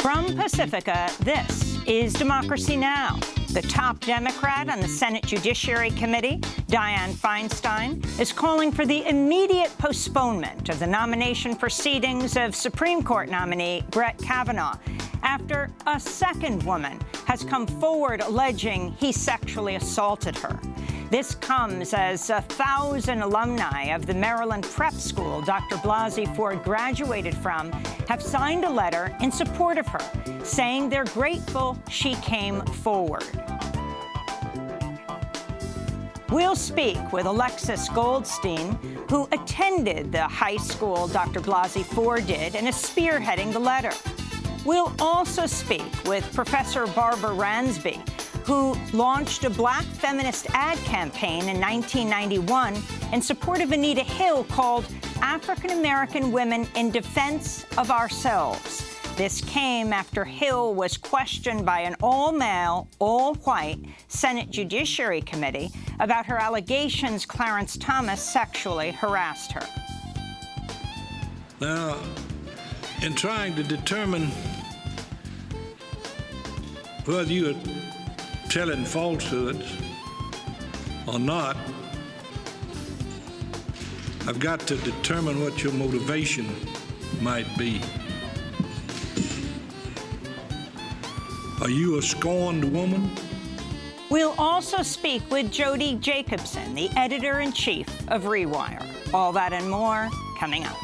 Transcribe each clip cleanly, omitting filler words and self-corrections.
From Pacifica, this is Democracy Now! The top Democrat on the Senate Judiciary Committee, Dianne Feinstein, is calling for the immediate postponement of the nomination proceedings of Supreme Court nominee Brett Kavanaugh after a second woman has come forward alleging he sexually assaulted her. This comes as 1,000 alumni of the Maryland prep school Dr. Blasey Ford graduated from have signed a letter in support of her, saying they're grateful she came forward. We'll speak with Alexis Goldstein, who attended the high school Dr. Blasey Ford did and is spearheading the letter. We'll also speak with Professor Barbara Ransby, who launched a black feminist ad campaign in 1991 in support of Anita Hill called African American Women in Defense of Ourselves. This came after Hill was questioned by an all-male, all-white Senate Judiciary Committee about her allegations Clarence Thomas sexually harassed her. Now, in trying to determine whether you are telling falsehoods or not, I've got to determine what your motivation might be. Are you a scorned woman? We'll also speak with Jody Jacobson, the editor-in-chief of Rewire. All that and more coming up.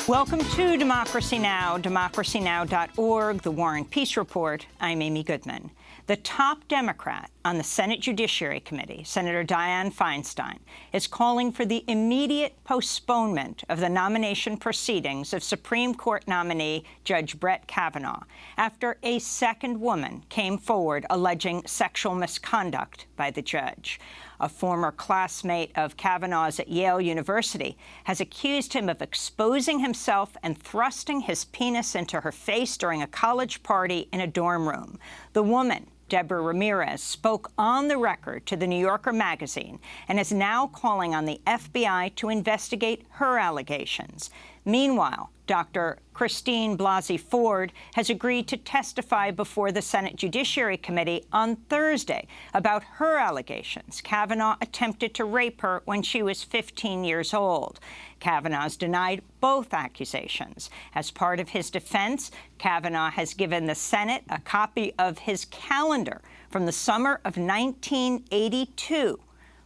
Welcome to Democracy Now!, democracynow.org, The War and Peace Report. I'm Amy Goodman. The top Democrat on the Senate Judiciary Committee, Senator Dianne Feinstein, is calling for the immediate postponement of the nomination proceedings of Supreme Court nominee Judge Brett Kavanaugh after a second woman came forward alleging sexual misconduct by the judge. A former classmate of Kavanaugh's at Yale University has accused him of exposing himself and thrusting his penis into her face during a college party in a dorm room. The woman, Deborah Ramirez, spoke on the record to the New Yorker magazine and is now calling on the FBI to investigate her allegations. Meanwhile, Dr. Christine Blasey Ford has agreed to testify before the Senate Judiciary Committee on Thursday about her allegations. Kavanaugh attempted to rape her when she was 15 years old. Kavanaugh's denied both accusations. As part of his defense, Kavanaugh has given the Senate a copy of his calendar from the summer of 1982,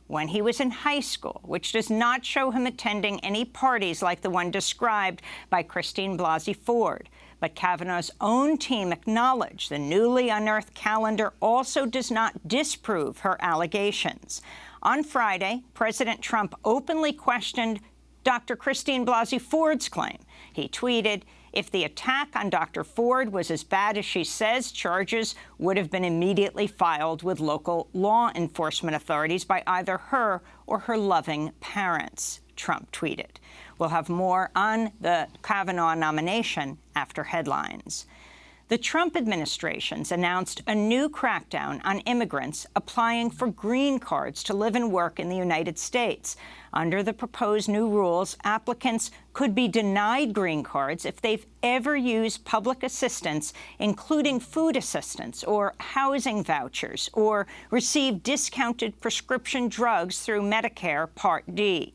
when he was in high school, which does not show him attending any parties like the one described by Christine Blasey Ford. But Kavanaugh's own team acknowledged the newly unearthed calendar also does not disprove her allegations. On Friday, President Trump openly questioned Dr. Christine Blasey Ford's claim. He tweeted, "If the attack on Dr. Ford was as bad as she says, charges would have been immediately filed with local law enforcement authorities by either her or her loving parents," Trump tweeted. We'll have more on the Kavanaugh nomination after headlines. The Trump administration's announced a new crackdown on immigrants applying for green cards to live and work in the United States. Under the proposed new rules, applicants could be denied green cards if they've ever used public assistance, including food assistance or housing vouchers, or received discounted prescription drugs through Medicare Part D.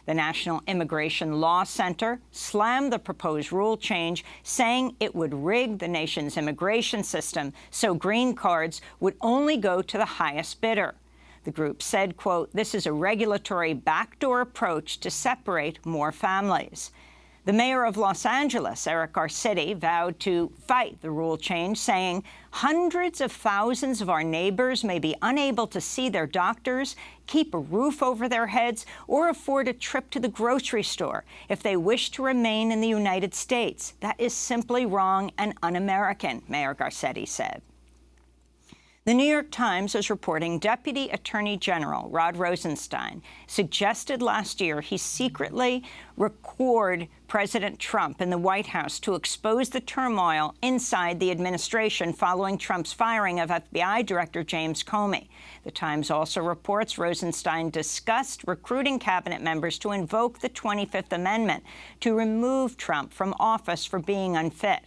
The National Immigration Law Center slammed the proposed rule change, saying it would rig the nation's immigration system so green cards would only go to the highest bidder. The group said, quote, "This is a regulatory backdoor approach to separate more families." The mayor of Los Angeles, Eric Garcetti, vowed to fight the rule change, saying hundreds of thousands of our neighbors may be unable to see their doctors, keep a roof over their heads, or afford a trip to the grocery store if they wish to remain in the United States. That is simply wrong and un-American, Mayor Garcetti said. The New York Times is reporting Deputy Attorney General Rod Rosenstein suggested last year he secretly record President Trump in the White House to expose the turmoil inside the administration following Trump's firing of FBI Director James Comey. The Times also reports Rosenstein discussed recruiting cabinet members to invoke the 25th Amendment to remove Trump from office for being unfit.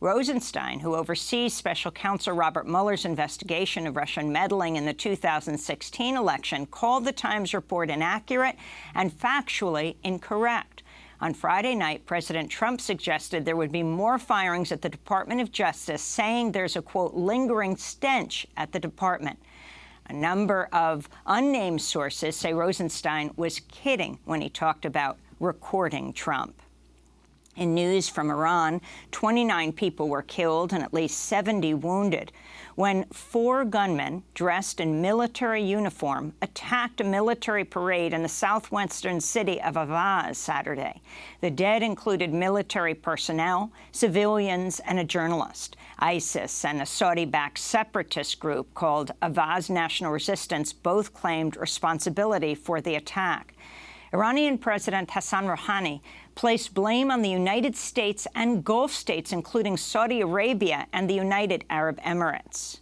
Rosenstein, who oversees Special Counsel Robert Mueller's investigation of Russian meddling in the 2016 election, called the Times report inaccurate and factually incorrect. On Friday night, President Trump suggested there would be more firings at the Department of Justice, saying there's a, quote, lingering stench at the department. A number of unnamed sources say Rosenstein was kidding when he talked about recording Trump. In news from Iran, 29 people were killed and at least 70 wounded when 4 gunmen dressed in military uniform attacked a military parade in the southwestern city of Avaz Saturday. The dead included military personnel, civilians, and a journalist. ISIS and a Saudi-backed separatist group called Avaz National Resistance both claimed responsibility for the attack. Iranian President Hassan Rouhani placed blame on the United States and Gulf states, including Saudi Arabia and the United Arab Emirates.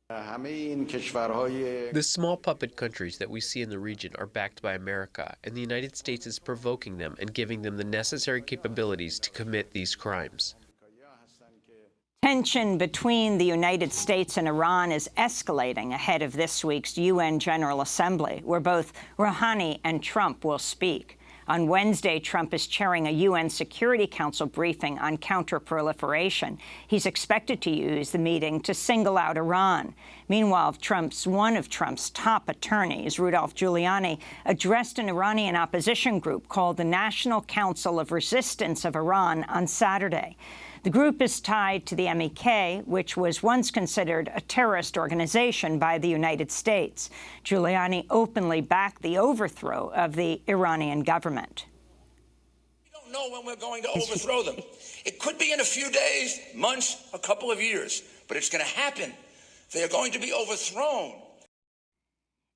The small puppet countries that we see in the region are backed by America, and the United States is provoking them and giving them the necessary capabilities to commit these crimes. Tension between the United States and Iran is escalating ahead of this week's UN General Assembly, where both Rouhani and Trump will speak. On Wednesday, Trump is chairing a UN Security Council briefing on counterproliferation. He's expected to use the meeting to single out Iran. Meanwhile, one of Trump's top attorneys, Rudolph Giuliani, addressed an Iranian opposition group called the National Council of Resistance of Iran on Saturday. The group is tied to the MEK, which was once considered a terrorist organization by the United States. Giuliani openly backed the overthrow of the Iranian government. We don't know when we're going to overthrow them. It could be in a few days, months, a couple of years, but it's going to happen. They are going to be overthrown.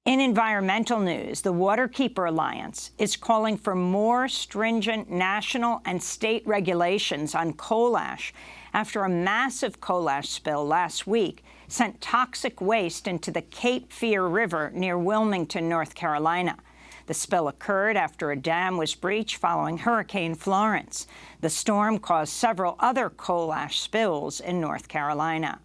In environmental news, the Waterkeeper Alliance is calling for more stringent national and state regulations on coal ash after a massive coal ash spill last week sent toxic waste into the Cape Fear River near Wilmington, North Carolina. The spill occurred after a dam was breached following Hurricane Florence. The storm caused several other coal ash spills in North Carolina.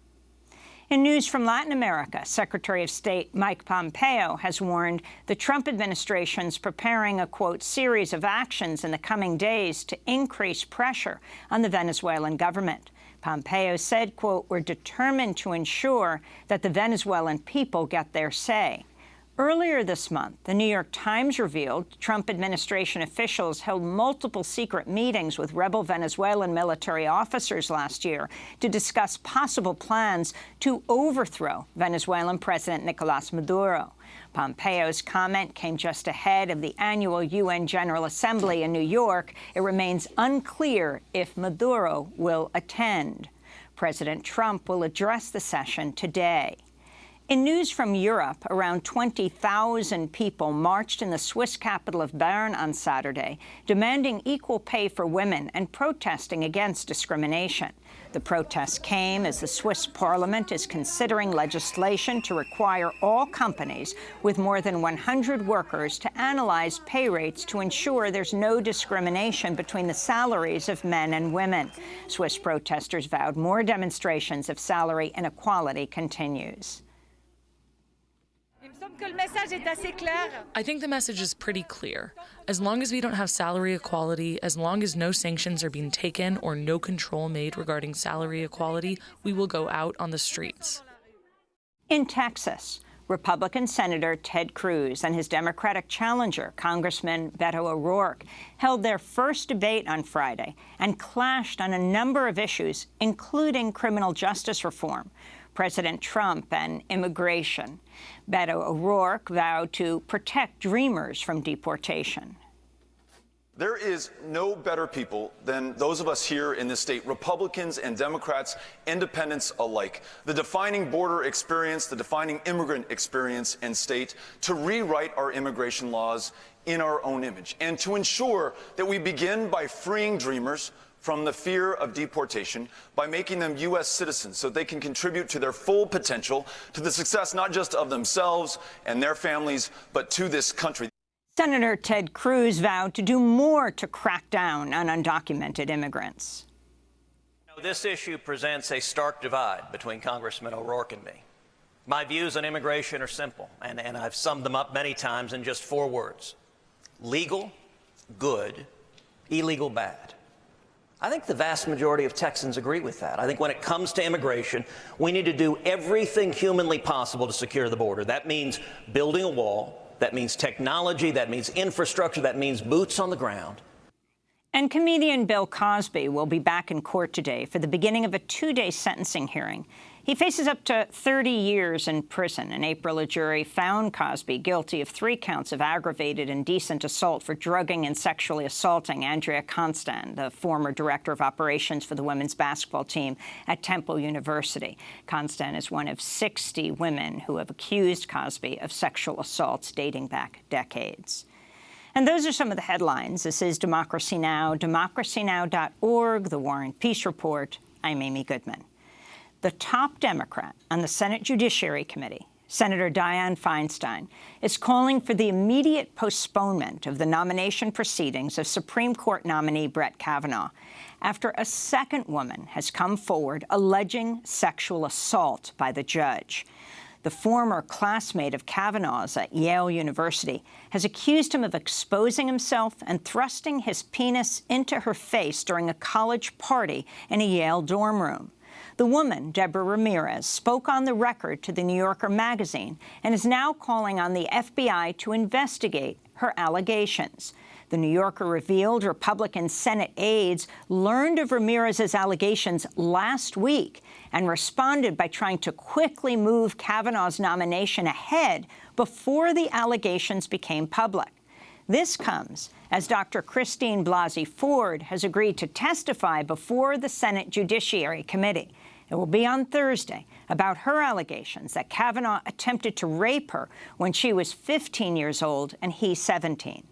In news from Latin America, Secretary of State Mike Pompeo has warned the Trump administration's preparing a, quote, series of actions in the coming days to increase pressure on the Venezuelan government. Pompeo said, quote, we're determined to ensure that the Venezuelan people get their say. Earlier this month, the New York Times revealed Trump administration officials held multiple secret meetings with rebel Venezuelan military officers last year to discuss possible plans to overthrow Venezuelan President Nicolás Maduro. Pompeo's comment came just ahead of the annual UN General Assembly in New York. It remains unclear if Maduro will attend. President Trump will address the session today. In news from Europe, around 20,000 people marched in the Swiss capital of Bern on Saturday, demanding equal pay for women and protesting against discrimination. The protests came as the Swiss parliament is considering legislation to require all companies with more than 100 workers to analyze pay rates to ensure there's no discrimination between the salaries of men and women. Swiss protesters vowed more demonstrations if salary inequality continues. I think the message is pretty clear. As long as we don't have salary equality, as long as no sanctions are being taken or no control made regarding salary equality, we will go out on the streets. In Texas, Republican Senator Ted Cruz and his Democratic challenger, Congressman Beto O'Rourke, held their first debate on Friday and clashed on a number of issues, including criminal justice reform, President Trump, and immigration. Beto O'Rourke vowed to protect dreamers from deportation. There is no better people than those of us here in this state, Republicans and Democrats, independents alike. The defining border experience, the defining immigrant experience in state, to rewrite our immigration laws in our own image, and to ensure that we begin by freeing dreamers from the fear of deportation by making them U.S. citizens so they can contribute to their full potential, to the success not just of themselves and their families, but to this country. Senator Ted Cruz vowed to do more to crack down on undocumented immigrants. This issue presents a stark divide between Congressman O'Rourke and me. My views on immigration are simple, and I've summed them up many times in just 4 words. Legal, good, illegal, bad. I think the vast majority of Texans agree with that. I think when it comes to immigration, we need to do everything humanly possible to secure the border. That means building a wall. That means technology, that means infrastructure, that means boots on the ground. And comedian Bill Cosby will be back in court today for the beginning of a 2-day sentencing hearing. He faces up to 30 years in prison. In April, a jury found Cosby guilty of 3 counts of aggravated indecent assault for drugging and sexually assaulting Andrea Constand, the former director of operations for the women's basketball team at Temple University. Constand is one of 60 women who have accused Cosby of sexual assaults dating back decades. And those are some of the headlines. This is Democracy Now!, democracynow.org, The War and Peace Report. I'm Amy Goodman. The top Democrat on the Senate Judiciary Committee, Senator Dianne Feinstein, is calling for the immediate postponement of the nomination proceedings of Supreme Court nominee Brett Kavanaugh after a second woman has come forward alleging sexual assault by the judge. The former classmate of Kavanaugh's at Yale University has accused him of exposing himself and thrusting his penis into her face during a college party in a Yale dorm room. The woman, Deborah Ramirez, spoke on the record to the New Yorker magazine and is now calling on the FBI to investigate her allegations. The New Yorker revealed Republican Senate aides learned of Ramirez's allegations last week and responded by trying to quickly move Kavanaugh's nomination ahead before the allegations became public. This comes as Dr. Christine Blasey Ford has agreed to testify before the Senate Judiciary Committee. It will be on Thursday about her allegations that Kavanaugh attempted to rape her when she was 15 years old and he 17.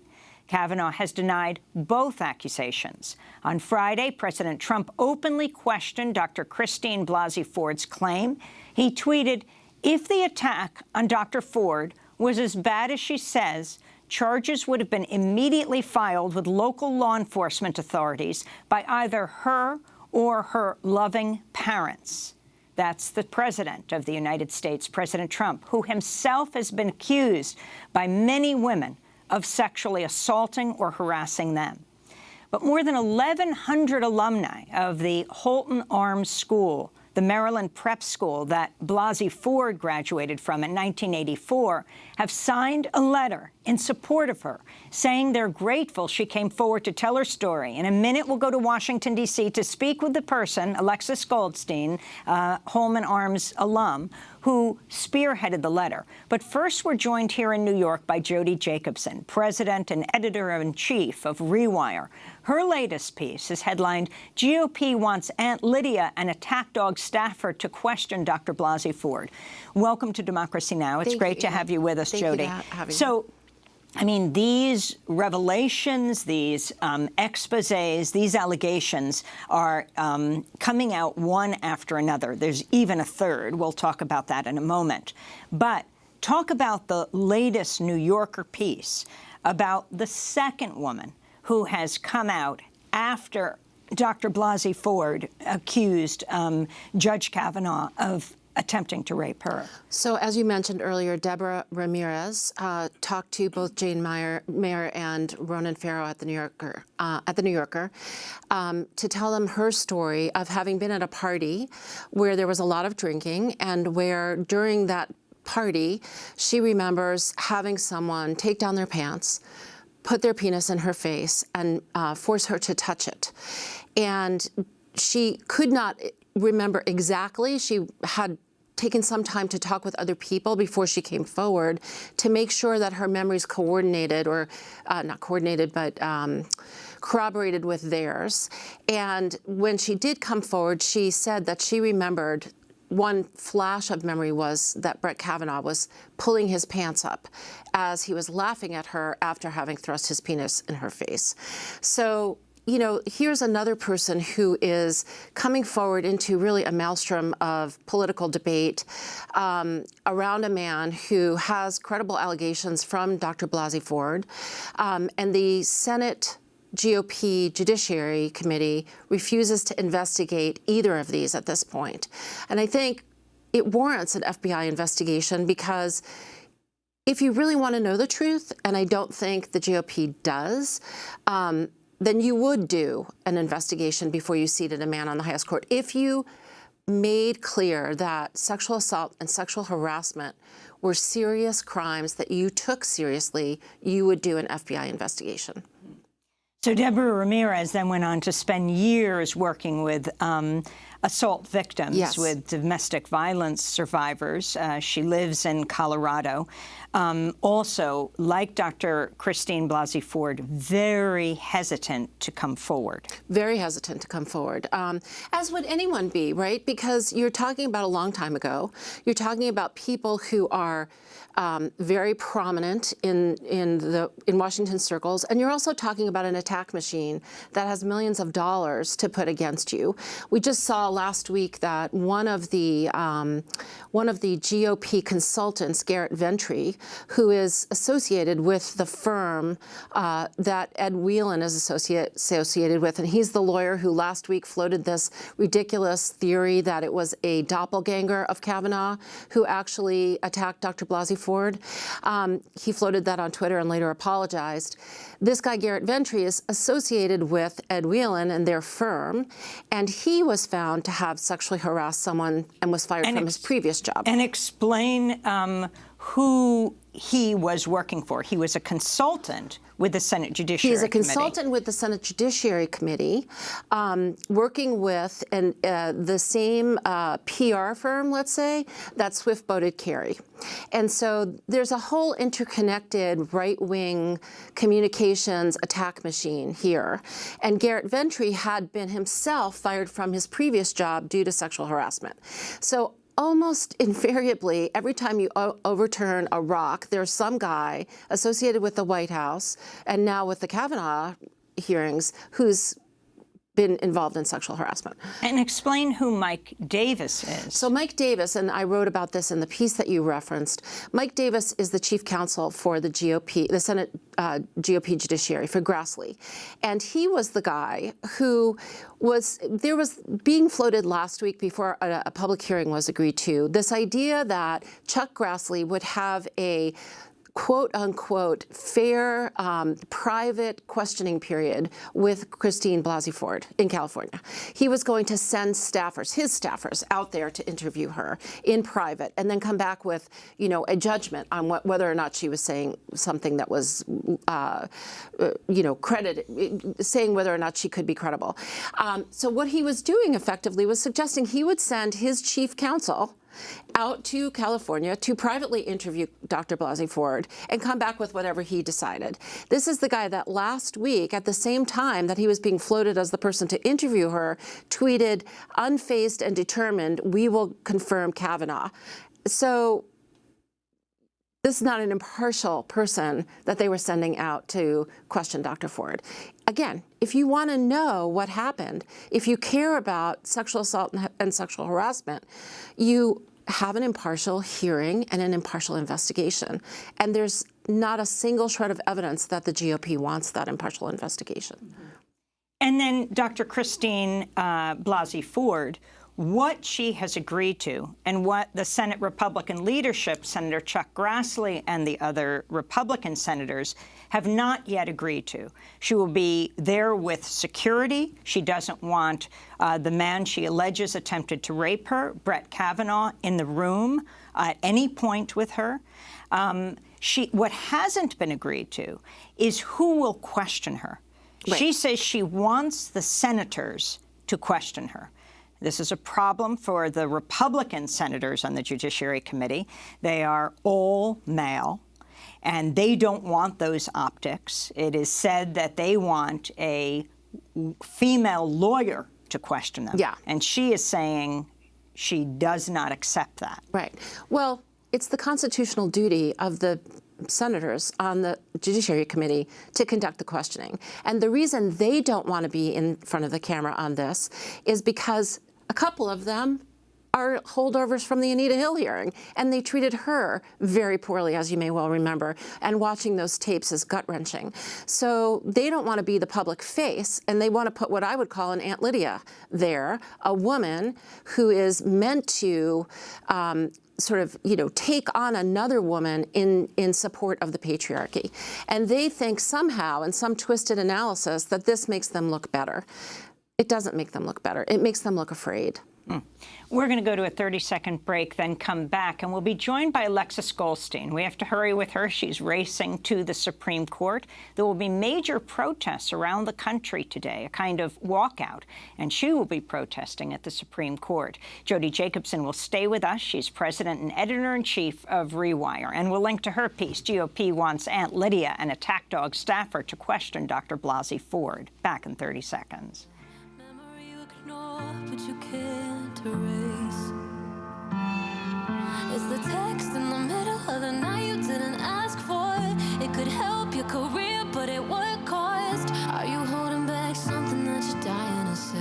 Kavanaugh has denied both accusations. On Friday, President Trump openly questioned Dr. Christine Blasey Ford's claim. He tweeted, "If the attack on Dr. Ford was as bad as she says, charges would have been immediately filed with local law enforcement authorities by either her or her loving parents." That's the president of the United States, President Trump, who himself has been accused by many women of sexually assaulting or harassing them. But more than 1,100 alumni of the Holton Arms School, the Maryland prep school that Blasey Ford graduated from in 1984, have signed a letter in support of her, saying they're grateful she came forward to tell her story. In a minute, we'll go to Washington, D.C. to speak with the person, Alexis Goldstein, Holman Arms alum, who spearheaded the letter. But first, we're joined here in New York by Jody Jacobson, president and editor-in-chief of Rewire. Her latest piece is headlined, "GOP Wants Aunt Lydia, an Attack Dog Staffer, to Question Dr. Blasey Ford." Welcome to Democracy Now! It's great to have you with us, Jody. So, I mean, these revelations, these exposés, these allegations are coming out one after another. There's even a third. We'll talk about that in a moment. But talk about the latest New Yorker piece about the second woman who has come out after Dr. Blasey Ford accused Judge Kavanaugh of attempting to rape her. So, as you mentioned earlier, Deborah Ramirez talked to both Jane Mayer and Ronan Farrow at the New Yorker, to tell them her story of having been at a party where there was a lot of drinking, and where during that party she remembers having someone take down their pants, put their penis in her face, and force her to touch it. And she could not remember exactly. She had taken some time to talk with other people before she came forward to make sure that her memories coordinated, or not coordinated, but corroborated with theirs. And when she did come forward, she said that she remembered one flash of memory was that Brett Kavanaugh was pulling his pants up as he was laughing at her after having thrust his penis in her face. So, you know, here's another person who is coming forward into really a maelstrom of political debate around a man who has credible allegations from Dr. Blasey Ford, and the Senate GOP Judiciary Committee refuses to investigate either of these at this point. And I think it warrants an FBI investigation, because if you really want to know the truth, and I don't think the GOP does, then you would do an investigation before you seated a man on the highest court. If you made clear that sexual assault and sexual harassment were serious crimes that you took seriously, you would do an FBI investigation. So Deborah Ramirez then went on to spend years working with assault victims, yes, with domestic violence survivors. She lives in Colorado. Also, like Dr. Christine Blasey Ford, very hesitant to come forward. Very hesitant to come forward, as would anyone be, right? Because you're talking about a long time ago. You're talking about people who are very prominent in Washington circles, and you're also talking about an attack machine that has millions of dollars to put against you. We just saw last week that one of the GOP consultants, Garrett Ventry, who is associated with the firm that Ed Whelan is associated with, and he's the lawyer who last week floated this ridiculous theory that it was a doppelganger of Kavanaugh who actually attacked Dr. Blasey Ford. He floated that on Twitter and later apologized. This guy, Garrett Ventry, is associated with Ed Whelan and their firm, and he was found to have sexually harassed someone and was fired from his previous job. And explain who he was working for. He was a consultant with the Senate Judiciary Committee. He's a consultant with the Senate Judiciary Committee, working with the same PR firm, let's say, that swift-boated Kerry. And so there's a whole interconnected right-wing communications attack machine here. And Garrett Ventry had been himself fired from his previous job due to sexual harassment. So almost invariably, every time you overturn a rock, there's some guy associated with the White House and now with the Kavanaugh hearings who's been involved in sexual harassment. And explain who Mike Davis is. So Mike Davis, and I wrote about this in the piece that you referenced, Mike Davis is the chief counsel for the GOP, the Senate GOP Judiciary, for Grassley. And he was the guy who was being floated last week before a public hearing was agreed to, this idea that Chuck Grassley would have a quote-unquote fair, private questioning period with Christine Blasey Ford in California. He was going to send staffers, his staffers, out there to interview her in private and then come back with, you know, a judgment on whether or not she was saying something that was, you know, saying whether or not she could be credible. So what he was doing effectively was suggesting he would send his chief counsel out to California to privately interview Dr. Blasey Ford and come back with whatever he decided. This is the guy that last week, at the same time that he was being floated as the person to interview her, tweeted, "Unfazed and determined, we will confirm Kavanaugh." So this is not an impartial person that they were sending out to question Dr. Ford. Again, if you want to know what happened, if you care about sexual assault and sexual harassment, you have an impartial hearing and an impartial investigation. And there's not a single shred of evidence that the GOP wants that impartial investigation. And then Dr. Christine Blasey Ford, what she has agreed to and what the Senate Republican leadership, Senator Chuck Grassley and the other Republican senators, have not yet agreed to. She will be there with security. She doesn't want the man she alleges attempted to rape her, Brett Kavanaugh, in the room at any point with her. What hasn't been agreed to is who will question her. Right. She says she wants the senators to question her. This is a problem for the Republican senators on the Judiciary Committee. They are all male, and they don't want those optics. It is said that they want a female lawyer to question them. Yeah. And she is saying she does not accept that. Right. Well, it's the constitutional duty of the senators on the Judiciary Committee to conduct the questioning. And the reason they don't want to be in front of the camera on this is because a couple of them are holdovers from the Anita Hill hearing, and they treated her very poorly, as you may well remember, and watching those tapes is gut-wrenching. So they don't want to be the public face, and they want to put what I would call an Aunt Lydia there, a woman who is meant to sort of, take on another woman in support of the patriarchy. And they think somehow, in some twisted analysis, that this makes them look better. It doesn't make them look better. It makes them look afraid. We're going to go to a 30-second break, then come back, and we'll be joined by Alexis Goldstein. We have to hurry with her. She's racing to the Supreme Court. There will be major protests around the country today, a kind of walkout, and she will be protesting at the Supreme Court. Jody Jacobson will stay with us. She's president and editor-in-chief of Rewire, and we'll link to her piece, GOP wants Aunt Lydia, an attack dog staffer, to question Dr. Blasey Ford. Back in 30 seconds. But you can't erase. It's the text in the middle of the night you didn't ask for. It could help your career, but at what cost? Are you holding back something that you're dying to say?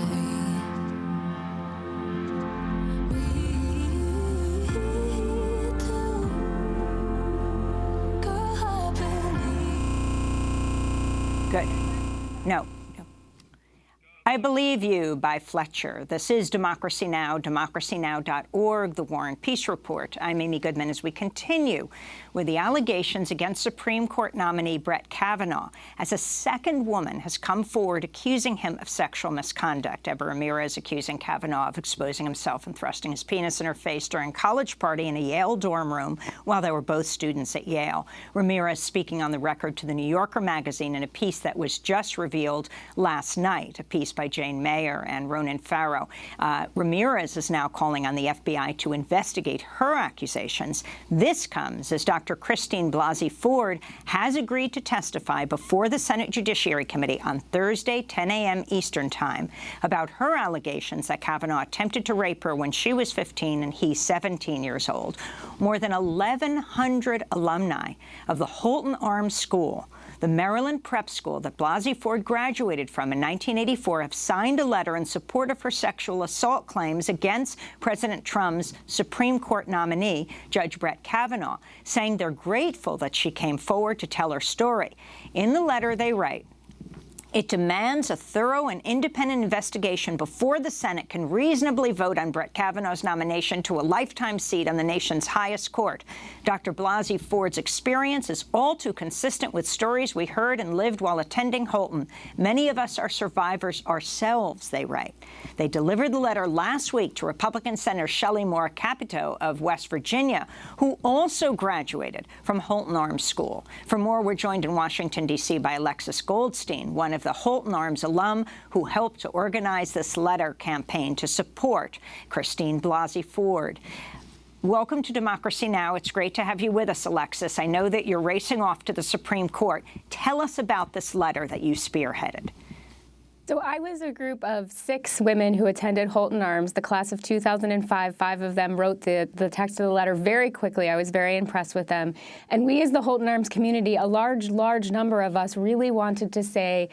Me too. Girl, I believe. Good. No. I Believe You by Fletcher. This is Democracy Now!, democracynow.org, The War and Peace Report. I'm Amy Goodman as we continue with the allegations against Supreme Court nominee Brett Kavanaugh, as a second woman has come forward accusing him of sexual misconduct. Deborah Ramirez accusing Kavanaugh of exposing himself and thrusting his penis in her face during a college party in a Yale dorm room while they were both students at Yale. Ramirez speaking on the record to the New Yorker magazine in a piece that was just revealed last night, a piece by Jane Mayer and Ronan Farrow. Ramirez is now calling on the FBI to investigate her accusations. This comes as Dr. Christine Blasey Ford has agreed to testify before the Senate Judiciary Committee on Thursday, 10 a.m. Eastern Time, about her allegations that Kavanaugh attempted to rape her when she was 15 and he 17 years old. More than 1,100 alumni of the Holton Arms School, the Maryland prep school that Blasey Ford graduated from in 1984, have signed a letter in support of her sexual assault claims against President Trump's Supreme Court nominee, Judge Brett Kavanaugh, saying they're grateful that she came forward to tell her story. In the letter, they write, "It demands a thorough and independent investigation before the Senate can reasonably vote on Brett Kavanaugh's nomination to a lifetime seat on the nation's highest court. Dr. Blasey Ford's experience is all too consistent with stories we heard and lived while attending Holton. Many of us are survivors ourselves," they write. They delivered the letter last week to Republican Senator Shelley Moore Capito of West Virginia, who also graduated from Holton Arms School. For more, we're joined in Washington, D.C. by Alexis Goldstein, one of the Holton Arms alum who helped to organize this letter campaign to support Christine Blasey Ford. Welcome to Democracy Now! It's great to have you with us, Alexis. I know that you're racing off to the Supreme Court. Tell us about this letter that you spearheaded. So I was a group of 6 women who attended Holton Arms, the class of 2005. 5 of them wrote the text of the letter very quickly. I was very impressed with them. And we as the Holton Arms community, a large number of us really wanted to say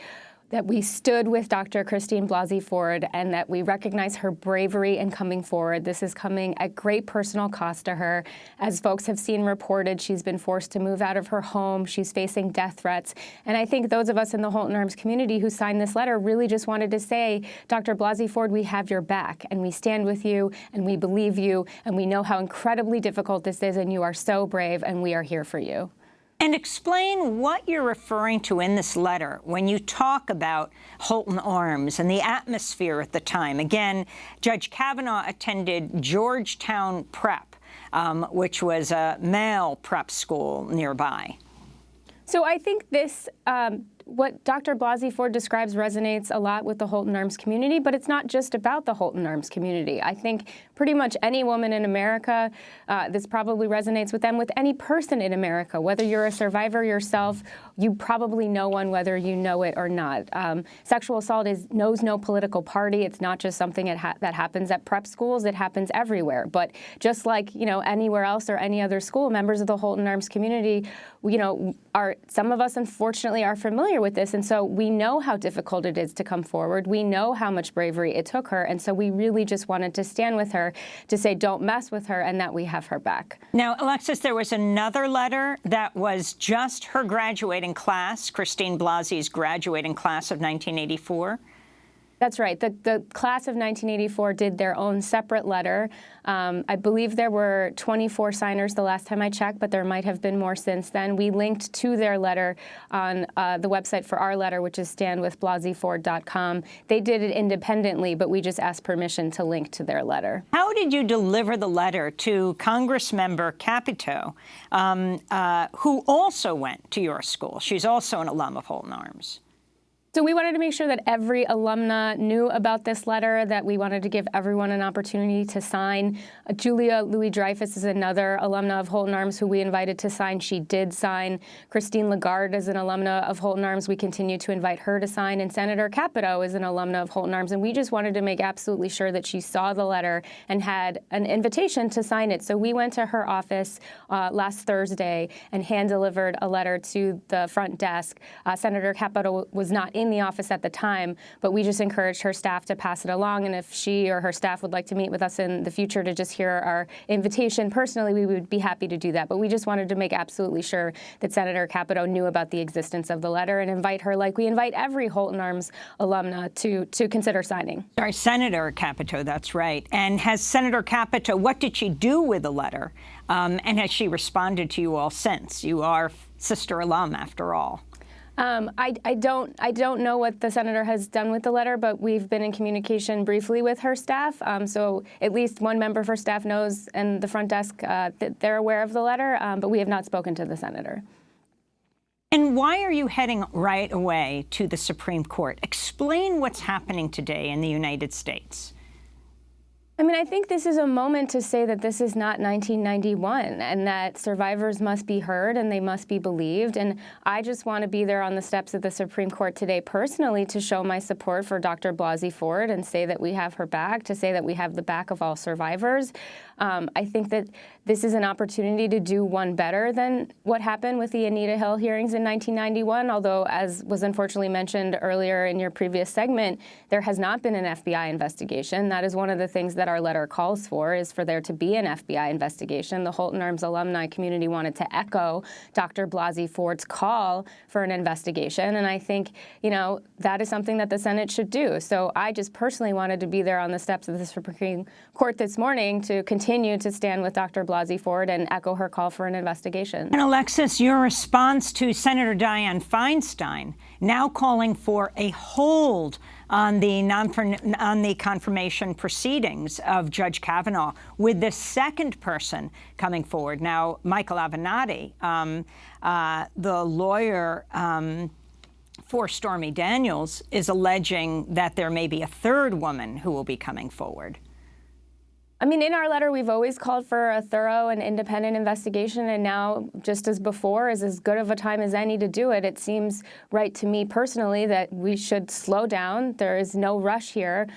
that we stood with Dr. Christine Blasey Ford and that we recognize her bravery in coming forward. This is coming at great personal cost to her. As folks have seen reported, she's been forced to move out of her home. She's facing death threats. And I think those of us in the Holton Arms community who signed this letter really just wanted to say, Dr. Blasey Ford, we have your back, and we stand with you, and we believe you, and we know how incredibly difficult this is, and you are so brave, and we are here for you. And explain what you're referring to in this letter when you talk about Holton Arms and the atmosphere at the time. Again, Judge Kavanaugh attended Georgetown Prep, which was a male prep school nearby. So I think this what Dr. Blasey Ford describes resonates a lot with the Holton Arms community, but it's not just about the Holton Arms community. I think pretty much any woman in America, this probably resonates with them, with any person in America. Whether you're a survivor yourself, you probably know one, whether you know it or not. Sexual assault knows no political party. It's not just something that happens at prep schools. It happens everywhere. But just like, anywhere else or any other school, members of the Holton Arms community, some of us unfortunately are familiar with this, and so we know how difficult it is to come forward. We know how much bravery it took her, and so we really just wanted to stand with her to say don't mess with her and that we have her back. Now, Alexis, there was another letter that was just her graduating class, Christine Blasey's graduating class of 1984. That's right. The class of 1984 did their own separate letter. I believe there were 24 signers the last time I checked, but there might have been more since then. We linked to their letter on the website for our letter, which is standwithblaseyford.com. They did it independently, but we just asked permission to link to their letter. How did you deliver the letter to Congressmember Capito, who also went to your school? She's also an alum of Holton Arms. So we wanted to make sure that every alumna knew about this letter, that we wanted to give everyone an opportunity to sign. Julia Louis-Dreyfus is another alumna of Holton Arms who we invited to sign. She did sign. Christine Lagarde is an alumna of Holton Arms. We continue to invite her to sign. And Senator Capito is an alumna of Holton Arms. And we just wanted to make absolutely sure that she saw the letter and had an invitation to sign it. So we went to her office last Thursday and hand-delivered a letter to the front desk. Senator Capito was not in the office at the time, but we just encouraged her staff to pass it along. And if she or her staff would like to meet with us in the future to just hear our invitation personally, we would be happy to do that. But we just wanted to make absolutely sure that Senator Capito knew about the existence of the letter and invite her, like we invite every Holton Arms alumna, to consider signing. Sorry, Senator Capito, that's right. And has Senator Capito, what did she do with the letter? And has she responded to you all since? You are sister alum, after all. I don't know what the senator has done with the letter, but we've been in communication briefly with her staff. So at least one member of her staff knows, and the front desk, that they're aware of the letter, but we have not spoken to the senator. And why are you heading right away to the Supreme Court? Explain what's happening today in the United States. I mean, I think this is a moment to say that this is not 1991 and that survivors must be heard and they must be believed. And I just want to be there on the steps of the Supreme Court today personally to show my support for Dr. Blasey Ford and say that we have her back, to say that we have the back of all survivors. I think that this is an opportunity to do one better than what happened with the Anita Hill hearings in 1991, although, as was unfortunately mentioned earlier in your previous segment, there has not been an FBI investigation. That is one of the things that our letter calls for, is for there to be an FBI investigation. The Holton Arms alumni community wanted to echo Dr. Blasey Ford's call for an investigation, and I think, that is something that the Senate should do. So I just personally wanted to be there on the steps of the Supreme Court this morning to continue to stand with Dr. Blasey Ford and echo her call for an investigation. And Alexis, your response to Senator Dianne Feinstein now calling for a hold on the confirmation proceedings of Judge Kavanaugh, with the second person coming forward. Now, Michael Avenatti, the lawyer for Stormy Daniels, is alleging that there may be a third woman who will be coming forward. I mean, in our letter, we've always called for a thorough and independent investigation, and now, just as before, is as good of a time as any to do it. It seems right to me personally that we should slow down. There is no rush here.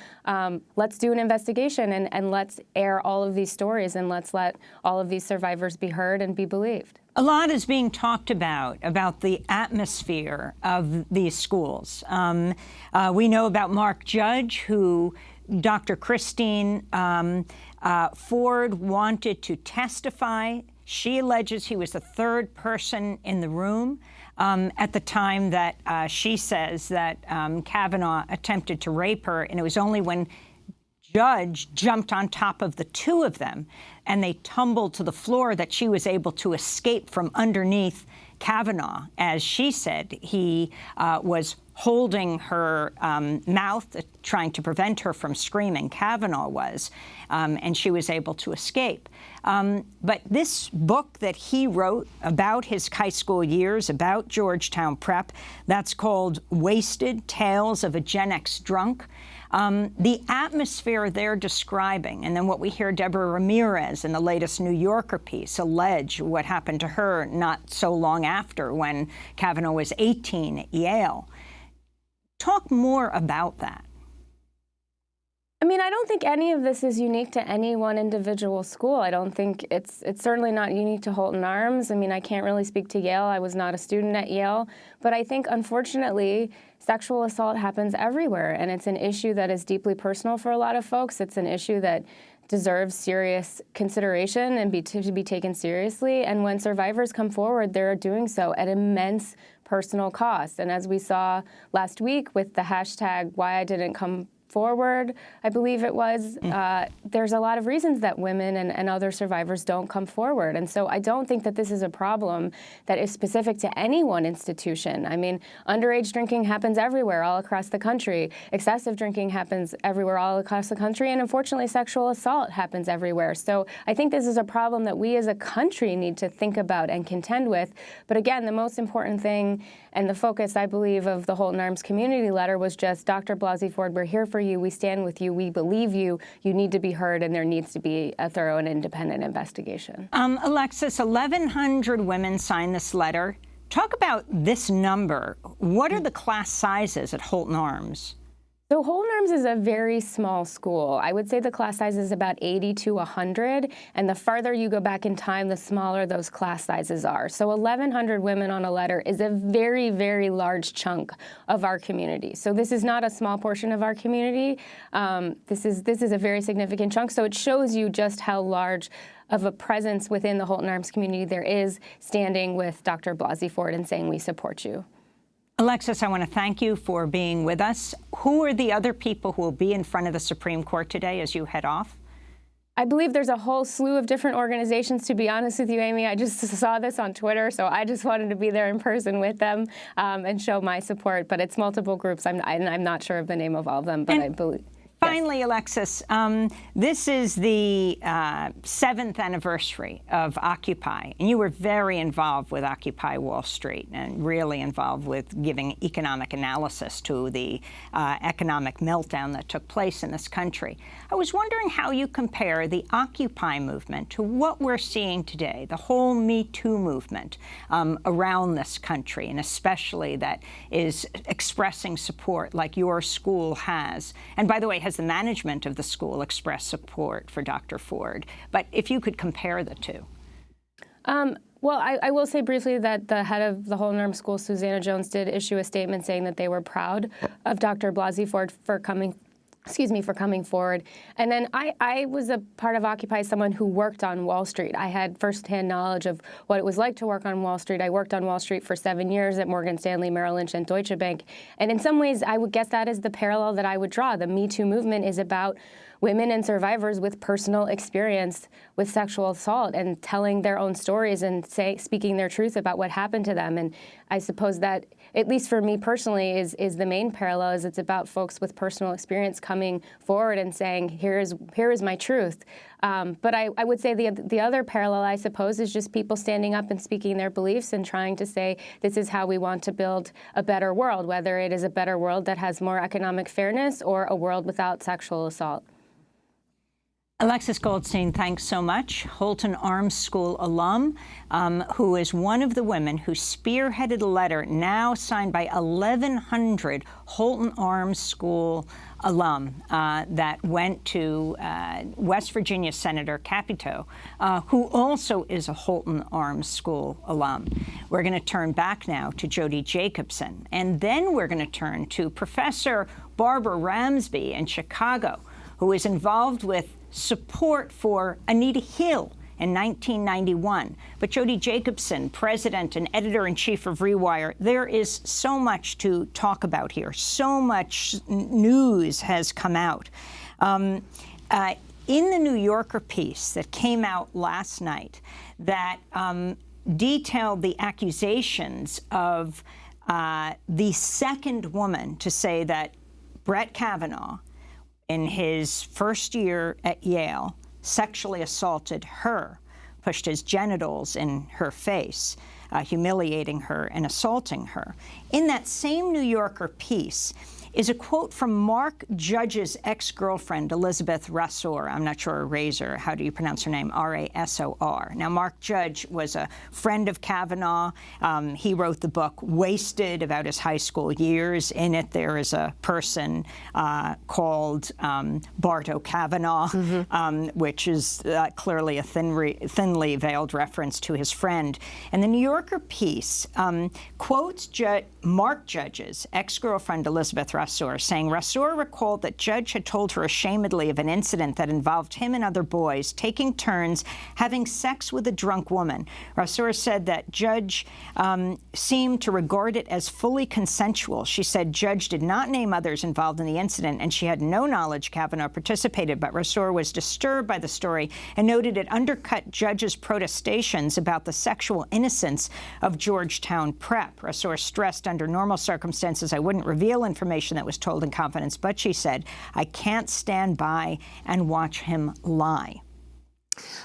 Let's do an investigation, and let's air all of these stories, and let's let all of these survivors be heard and be believed. A lot is being talked about the atmosphere of these schools. We know about Mark Judge, who Dr. Christine Ford wanted to testify. She alleges he was the third person in the room at the time that she says that Kavanaugh attempted to rape her, and it was only when Judge jumped on top of the two of them and they tumbled to the floor that she was able to escape from underneath Kavanaugh. As she said, he was holding her mouth, trying to prevent her from screaming. Kavanaugh was, and she was able to escape. But this book that he wrote about his high school years, about Georgetown Prep, that's called Wasted: Tales of a Gen X Drunk. The atmosphere they're describing, and then what we hear Deborah Ramirez in the latest New Yorker piece allege what happened to her not so long after, when Kavanaugh was 18 at Yale. Talk more about that. I mean, I don't think any of this is unique to any one individual school. I don't think it's certainly not unique to Holton Arms. I mean, I can't really speak to Yale. I was not a student at Yale. But I think, unfortunately, sexual assault happens everywhere, and it's an issue that is deeply personal for a lot of folks. It's an issue that deserves serious consideration and to be taken seriously. And when survivors come forward, they're doing so at immense personal cost. And as we saw last week with the hashtag Why I Didn't Come Forward, I believe it was, there's a lot of reasons that women and other survivors don't come forward. And so I don't think that this is a problem that is specific to any one institution. I mean, underage drinking happens everywhere, all across the country. Excessive drinking happens everywhere, all across the country. And unfortunately, sexual assault happens everywhere. So I think this is a problem that we as a country need to think about and contend with. But again, the most important thing and the focus, I believe, of the Holton Arms community letter was just, Dr. Blasey Ford, we're here for you, we stand with you, we believe you, you need to be heard, and there needs to be a thorough and independent investigation. Alexis, 1,100 women signed this letter. Talk about this number. What are the class sizes at Holton Arms? So Holton Arms is a very small school. I would say the class size is about 80 to 100, and the farther you go back in time, the smaller those class sizes are. So 1,100 women on a letter is a very, very large chunk of our community. So this is not a small portion of our community. This is a very significant chunk. So it shows you just how large of a presence within the Holton Arms community there is, standing with Dr. Blasey Ford and saying we support you. Alexis, I want to thank you for being with us. Who are the other people who will be in front of the Supreme Court today as you head off? I believe there's a whole slew of different organizations, to be honest with you, Amy. I just saw this on Twitter, so I just wanted to be there in person with them and show my support. But it's multiple groups. I'm not sure of the name of all of them, but I believe. Finally, Alexis, this is the 7th anniversary of Occupy, and you were very involved with Occupy Wall Street and really involved with giving economic analysis to the economic meltdown that took place in this country. I was wondering how you compare the Occupy movement to what we're seeing today, the whole Me Too movement around this country, and especially that is expressing support like your school has. And by the way, has the management of the school expressed support for Dr. Ford? But if you could compare the two. Well, I will say briefly that the head of the Holton Arms School, Susanna Jones, did issue a statement saying that they were proud of Dr. Blasey Ford for coming forward. And then I was a part of Occupy, someone who worked on Wall Street. I had firsthand knowledge of what it was like to work on Wall Street. I worked on Wall Street for 7 years at Morgan Stanley, Merrill Lynch, and Deutsche Bank. And in some ways, I would guess that is the parallel that I would draw. The Me Too movement is about women and survivors with personal experience with sexual assault and telling their own stories and speaking their truth about what happened to them. And I suppose that, at least for me personally, is the main parallel. Is it's about folks with personal experience coming forward and saying, here is my truth. But I would say the other parallel, I suppose, is just people standing up and speaking their beliefs and trying to say, this is how we want to build a better world, whether it is a better world that has more economic fairness or a world without sexual assault. Alexis Goldstein, thanks so much. Holton Arms School alum, who is one of the women who spearheaded a letter now signed by 1,100 Holton Arms School alum that went to West Virginia Senator Capito, who also is a Holton Arms School alum. We're going to turn back now to Jody Jacobson, and then we're going to turn to Professor Barbara Ramsby in Chicago, who is involved with support for Anita Hill in 1991. But Jody Jacobson, president and editor-in-chief of Rewire, there is so much to talk about here. So much news has come out. In the New Yorker piece that came out last night that detailed the accusations of the second woman to say that Brett Kavanaugh, in his first year at Yale, sexually assaulted her, pushed his genitals in her face, humiliating her and assaulting her. In that same New Yorker piece is a quote from Mark Judge's ex-girlfriend, Elizabeth Rasor. I'm not sure, Razor. How do you pronounce her name? R-A-S-O-R. Now, Mark Judge was a friend of Kavanaugh. He wrote the book Wasted, about his high school years. In it, there is a person called Barto Kavanaugh, which is clearly a thinly veiled reference to his friend. And the New Yorker piece quotes Mark Judge's ex-girlfriend, Elizabeth Rasor, saying Rasor recalled that Judge had told her ashamedly of an incident that involved him and other boys taking turns having sex with a drunk woman. Rasor said that Judge seemed to regard it as fully consensual. She said Judge did not name others involved in the incident, and she had no knowledge Kavanaugh participated, but Rasor was disturbed by the story and noted it undercut Judge's protestations about the sexual innocence of Georgetown Prep. Rasor stressed under normal circumstances I wouldn't reveal information that was told in confidence, but she said, I can't stand by and watch him lie.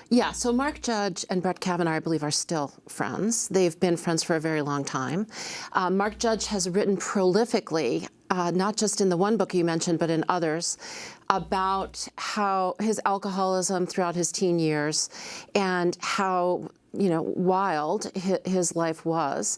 Yeah, so Mark Judge and Brett Kavanaugh, I believe, are still friends. They've been friends for a very long time. Mark Judge has written prolifically, not just in the one book you mentioned, but in others, about how his alcoholism throughout his teen years and how wild his life was.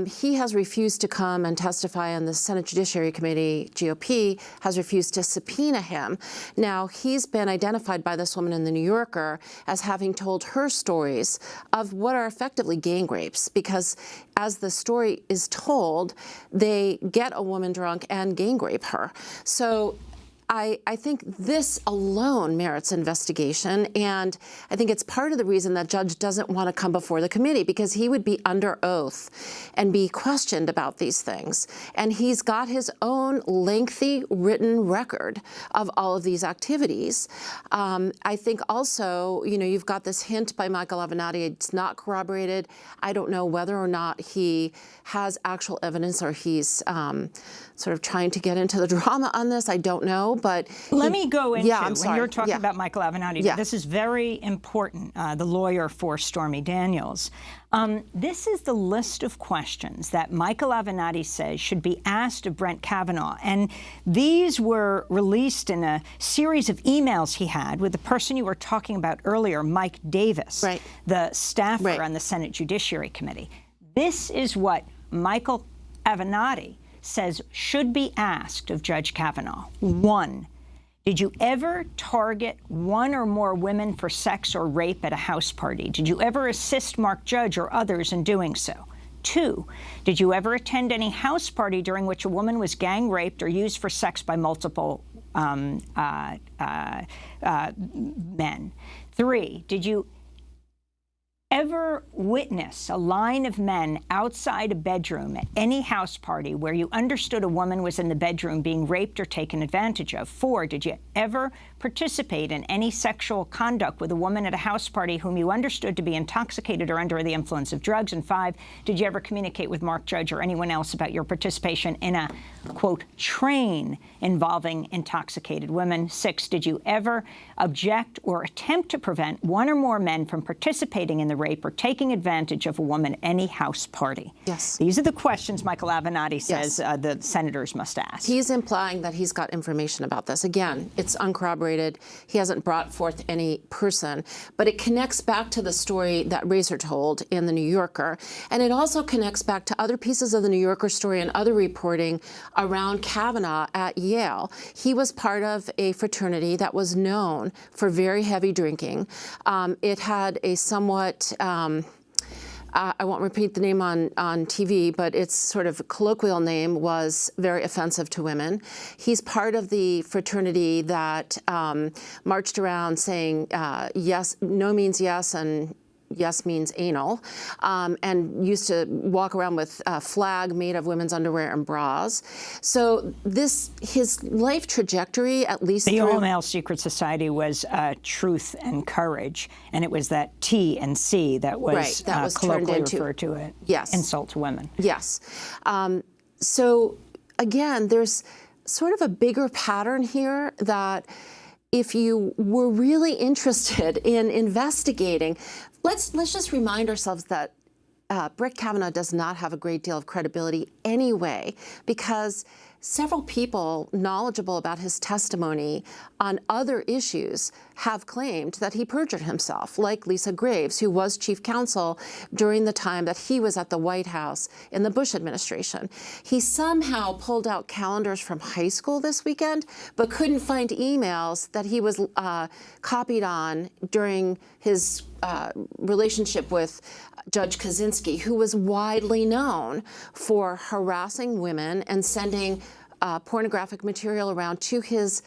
He has refused to come and testify, and the Senate Judiciary Committee, GOP, has refused to subpoena him. Now, he's been identified by this woman in the New Yorker as having told her stories of what are effectively gang rapes, because as the story is told, they get a woman drunk and gang rape her. So I think this alone merits investigation, and I think it's part of the reason that Judge doesn't want to come before the committee, because he would be under oath and be questioned about these things. And he's got his own lengthy written record of all of these activities. I think also, you've got this hint by Michael Avenatti. It's not corroborated. I don't know whether or not he has actual evidence or he's sort of trying to get into the drama on this. I don't know, but let me go into when you're talking yeah. about Michael Avenatti. Yeah. This is very important. The lawyer for Stormy Daniels. This is the list of questions that Michael Avenatti says should be asked of Brett Kavanaugh, and these were released in a series of emails he had with the person you were talking about earlier, Mike Davis, right. the staffer right. on the Senate Judiciary Committee. This is what Michael Avenatti says should be asked of Judge Kavanaugh. 1, did you ever target one or more women for sex or rape at a house party? Did you ever assist Mark Judge or others in doing so? 2, did you ever attend any house party during which a woman was gang raped or used for sex by multiple men? 3, did you ever witness a line of men outside a bedroom at any house party where you understood a woman was in the bedroom being raped or taken advantage of? 4, did you ever participate in any sexual conduct with a woman at a house party whom you understood to be intoxicated or under the influence of drugs? And 5, did you ever communicate with Mark Judge or anyone else about your participation in a, quote, train involving intoxicated women? 6, did you ever object or attempt to prevent one or more men from participating in the rape or taking advantage of a woman at any house party? Yes. These are the questions Michael Avenatti says the senators must ask. He's implying that he's got information about this. Again, it's uncorroborated. He hasn't brought forth any person, but it connects back to the story that Razor told in the New Yorker, and it also connects back to other pieces of the New Yorker story and other reporting around Kavanaugh at Yale. He was part of a fraternity that was known for very heavy drinking. It had a somewhat I won't repeat the name on TV, but its sort of colloquial name was very offensive to women. He's part of the fraternity that marched around saying yes, no means yes, and yes means anal, and used to walk around with a flag made of women's underwear and bras. So his life trajectory, at least the all-male secret society was truth and courage, and it was that T and C that was, colloquially referred to it. Yes. Insult to women. Yes. So again, there's sort of a bigger pattern here that if you were really interested in investigating, let's just remind ourselves that Brett Kavanaugh does not have a great deal of credibility anyway, because several people knowledgeable about his testimony on other issues have claimed that he perjured himself, like Lisa Graves, who was chief counsel during the time that he was at the White House in the Bush administration. He somehow pulled out calendars from high school this weekend, but couldn't find emails that he was copied on during his relationship with Judge Kaczynski, who was widely known for harassing women and sending pornographic material around to his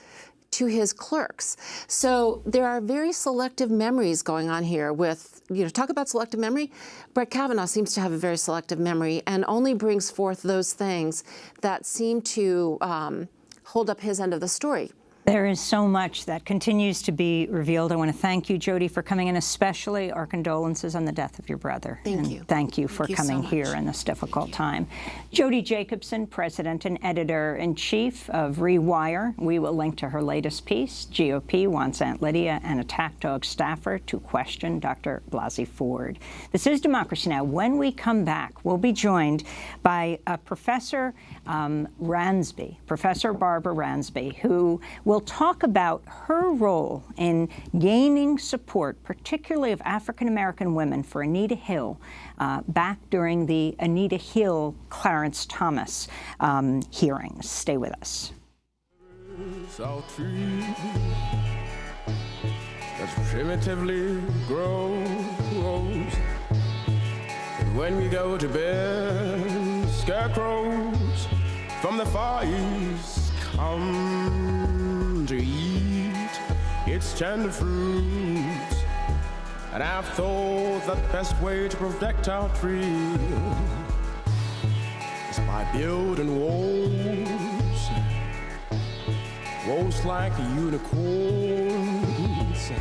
clerks. So there are very selective memories going on here with, talk about selective memory. Brett Kavanaugh seems to have a very selective memory and only brings forth those things that seem to hold up his end of the story. There is so much that continues to be revealed. I want to thank you, Jody, for coming in, especially our condolences on the death of your brother. Thank you. Thank you for coming here in this difficult time. Jody Jacobson, President and Editor-in-Chief of Rewire. We will link to her latest piece. GOP wants Aunt Lydia, an attack dog staffer, to question Dr. Blasey Ford. This is Democracy Now! When we come back, we'll be joined by Professor Ransby, Professor Barbara Ransby, who will talk about her role in gaining support, particularly of African-American women, for Anita Hill back during the Anita Hill Clarence Thomas hearings. Stay with us. That primitively grows, and when we go to bed, scarecrows from the far east come to eat its tender fruits. And I've thought that the best way to protect our tree is by building walls like unicorns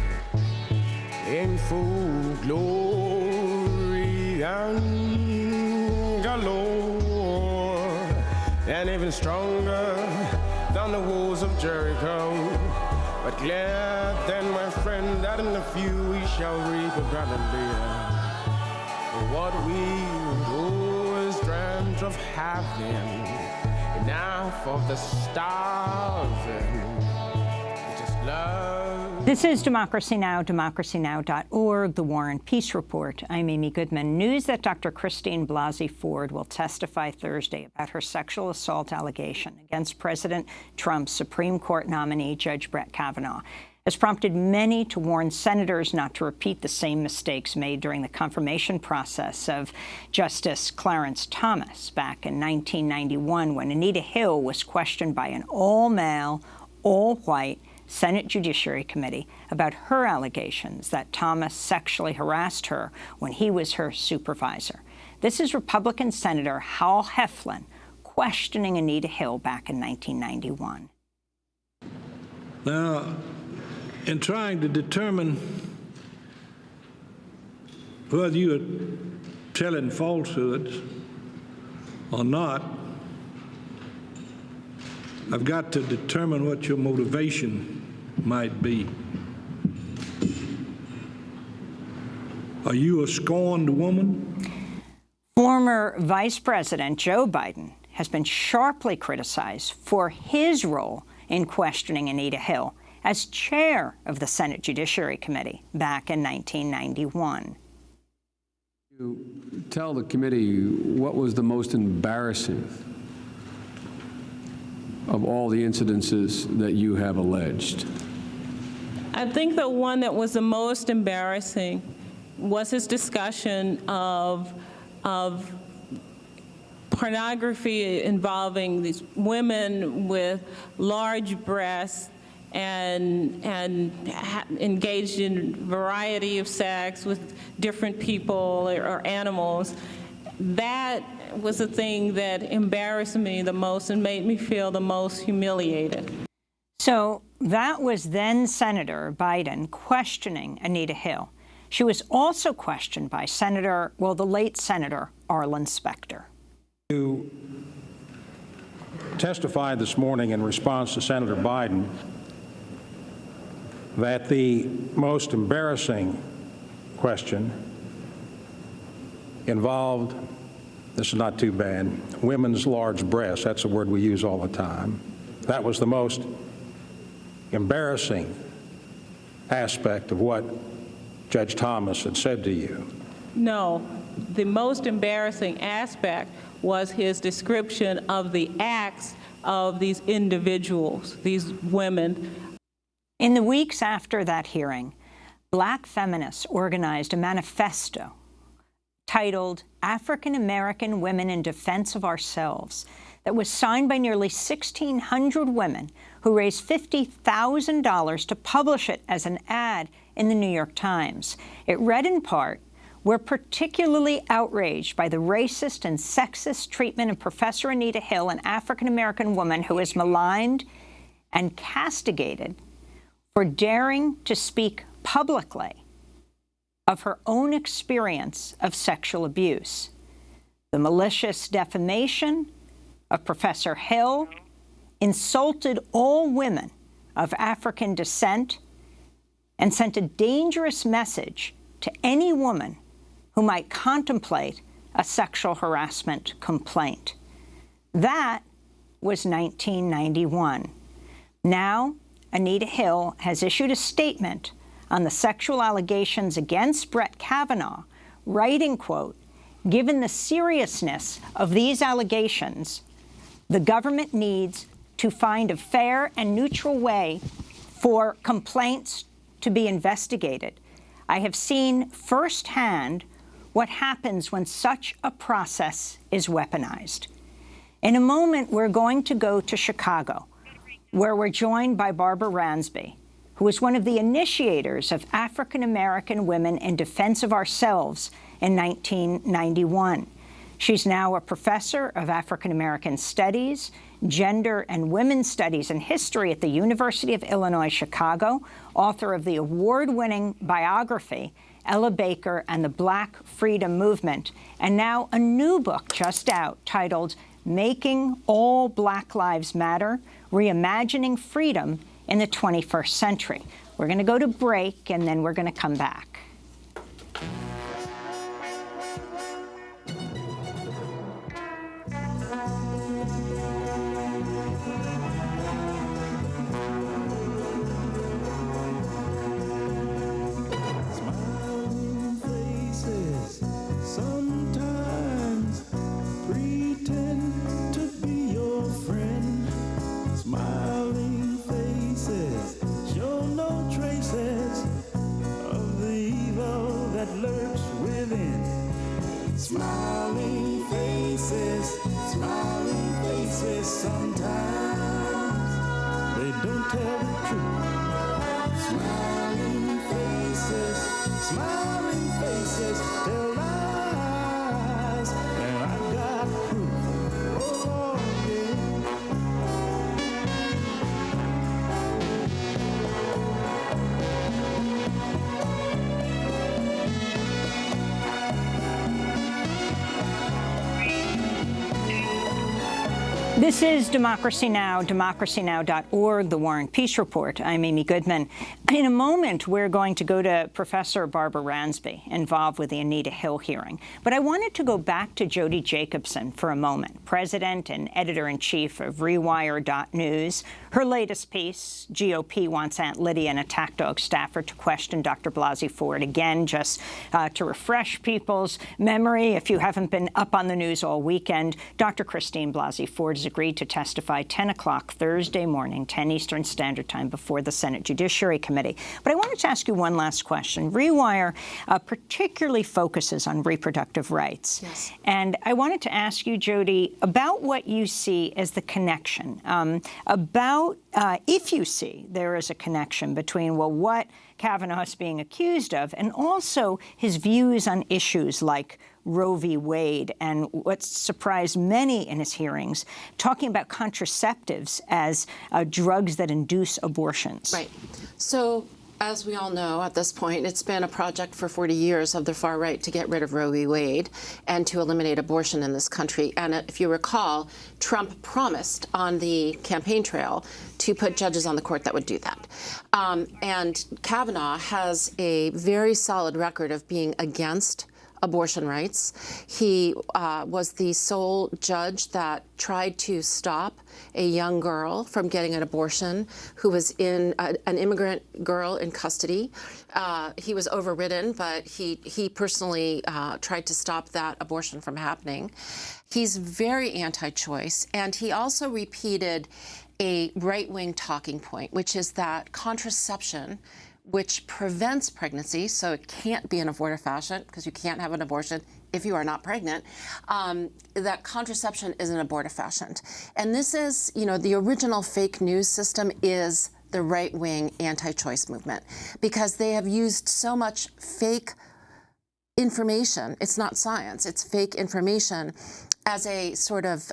in full glory and galore, and even stronger than the walls of Jericho. But glad then, my friend, that in a few we shall reap a Galilee. For what we always dreamt of having, enough of the starving. Just love. This is Democracy Now!, DemocracyNow.org, The War and Peace Report. I'm Amy Goodman. News that Dr. Christine Blasey Ford will testify Thursday about her sexual assault allegation against President Trump's Supreme Court nominee, Judge Brett Kavanaugh, has prompted many to warn senators not to repeat the same mistakes made during the confirmation process of Justice Clarence Thomas back in 1991, when Anita Hill was questioned by an all-male, all-white Senate Judiciary Committee about her allegations that Thomas sexually harassed her when he was her supervisor. This is Republican Senator Hal Heflin questioning Anita Hill back in 1991. Now, in trying to determine whether you are telling falsehoods or not, I've got to determine what your motivation might be. Are you a scorned woman? Former Vice President Joe Biden has been sharply criticized for his role in questioning Anita Hill as chair of the Senate Judiciary Committee back in 1991. You tell the committee what was the most embarrassing of all the incidences that you have alleged? I think the one that was the most embarrassing was his discussion of pornography involving these women with large breasts and engaged in variety of sex with different people or animals. That was the thing that embarrassed me the most and made me feel the most humiliated. So that was then Senator Biden questioning Anita Hill. She was also questioned by the late Senator Arlen Specter. You testified this morning in response to Senator Biden that the most embarrassing question involved, this is not too bad, women's large breasts. That's a word we use all the time. That was the most embarrassing aspect of what Judge Thomas had said to you. No, the most embarrassing aspect was his description of the acts of these individuals, these women. In the weeks after that hearing, Black feminists organized a manifesto titled African American Women in Defense of Ourselves that was signed by nearly 1,600 women who raised $50,000 to publish it as an ad in the New York Times. It read in part, "We're particularly outraged by the racist and sexist treatment of Professor Anita Hill, an African-American woman who is maligned and castigated for daring to speak publicly of her own experience of sexual abuse. The malicious defamation of Professor Hill insulted all women of African descent and sent a dangerous message to any woman who might contemplate a sexual harassment complaint." That was 1991. Now, Anita Hill has issued a statement on the sexual allegations against Brett Kavanaugh, writing, quote, "Given the seriousness of these allegations, the government needs to find a fair and neutral way for complaints to be investigated. I have seen firsthand what happens when such a process is weaponized." In a moment, we're going to go to Chicago, where we're joined by Barbara Ransby, who was one of the initiators of African American Women in Defense of Ourselves in 1991. She's now a professor of African American Studies, Gender and Women's Studies and History at the University of Illinois, Chicago, author of the award-winning biography, Ella Baker and the Black Freedom Movement, and now a new book just out titled Making All Black Lives Matter, Reimagining Freedom in the 21st Century. We're going to go to break, and then we're going to come back. Smiling faces, sometimes they don't tell the truth. Smiling faces tell lies, and I got proof. Oh, yeah. This is Democracy Now!, democracynow.org, The War and Peace Report. I'm Amy Goodman. In a moment, we're going to go to Professor Barbara Ransby, involved with the Anita Hill hearing. But I wanted to go back to Jody Jacobson for a moment, president and editor-in-chief of Rewire.News. Her latest piece, GOP wants Aunt Lydia, an attack dog staffer, to question Dr. Blasey Ford. Again, just to refresh people's memory, if you haven't been up on the news all weekend, Dr. Christine Blasey Ford is a agreed to testify 10 o'clock Thursday morning, 10 Eastern Standard Time, before the Senate Judiciary Committee. But I wanted to ask you one last question. Rewire particularly focuses on reproductive rights. Yes. And I wanted to ask you, Jody, about what you see as the connection, if you see there is a connection between, well, what Kavanaugh is being accused of, and also his views on issues like Roe v. Wade, and what surprised many in his hearings, talking about contraceptives as drugs that induce abortions. Right. So, as we all know at this point, it's been a project for 40 years of the far right to get rid of Roe v. Wade and to eliminate abortion in this country. And if you recall, Trump promised on the campaign trail to put judges on the court that would do that. And Kavanaugh has a very solid record of being against abortion rights. He was the sole judge that tried to stop a young girl from getting an abortion who was in an immigrant girl in custody. He was overridden, but he personally tried to stop that abortion from happening. He's very anti-choice, and he also repeated a right-wing talking point, which is that contraception, which prevents pregnancy, so it can't be an abortifacient because you can't have an abortion if you are not pregnant, that contraception is an abortifacient. And this is, the original fake news system is the right-wing anti-choice movement, because they have used so much fake information. It's not science, it's fake information as a sort of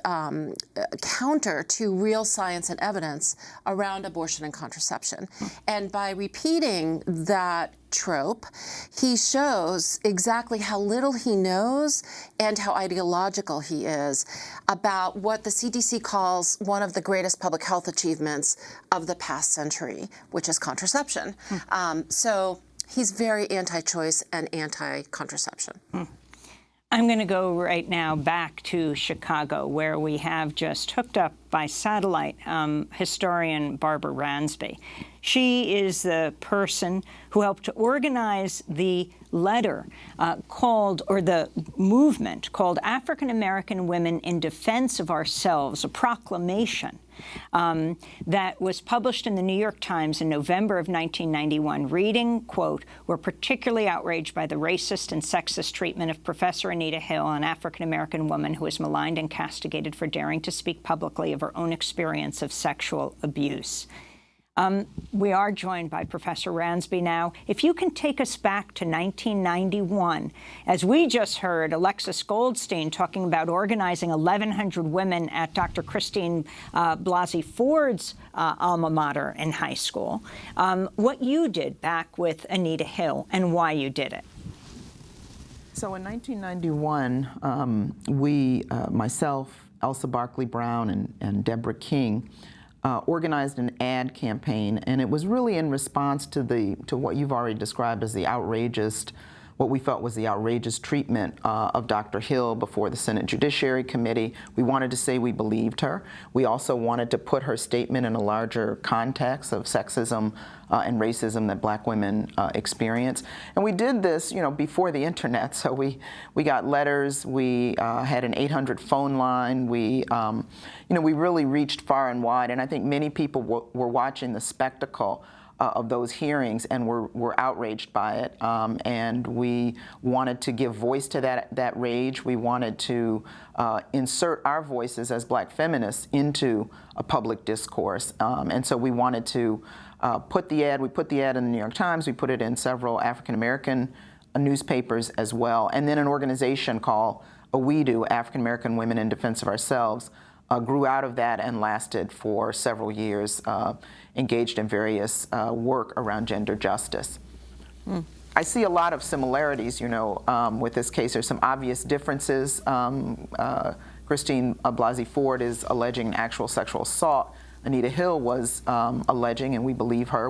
counter to real science and evidence around abortion and contraception. And by repeating that trope, he shows exactly how little he knows and how ideological he is about what the CDC calls one of the greatest public health achievements of the past century, which is contraception. So he's very anti-choice and anti-contraception. I'm going to go right now back to Chicago, where we have just hooked up by satellite historian Barbara Ransby. She is the person who helped to organize the letter the movement called African American Women in Defense of Ourselves, a proclamation that was published in the New York Times in November of 1991, reading, quote, "We're particularly outraged by the racist and sexist treatment of Professor Anita Hill, an African-American woman who was maligned and castigated for daring to speak publicly of her own experience of sexual abuse." We are joined by Professor Ransby now. If you can take us back to 1991, as we just heard Alexis Goldstein talking about organizing 1,100 women at Dr. Christine Blasey Ford's alma mater in high school, what you did back with Anita Hill and why you did it. So in 1991, we, myself, Elsa Barkley Brown, and Deborah King, organized an ad campaign, and it was really in response to what you've already described as what we felt was the outrageous treatment of Dr. Hill before the Senate Judiciary Committee. We wanted to say we believed her. We also wanted to put her statement in a larger context of sexism and racism that Black women experience. And we did this, before the internet. So we got letters. We had an 800 phone line. We really reached far and wide. And I think many people were watching the spectacle of those hearings and were outraged by it. And we wanted to give voice to that rage. We wanted to insert our voices as Black feminists into a public discourse. And so we wanted to put the ad in the New York Times. We put it in several African-American newspapers as well. And then an organization called AWEDU, African American Women in Defense of Ourselves, grew out of that and lasted for several years, engaged in various work around gender justice. I see a lot of similarities, with this case. There's some obvious differences. Christine Blasey Ford is alleging an actual sexual assault. Anita Hill was alleging, and we believe her.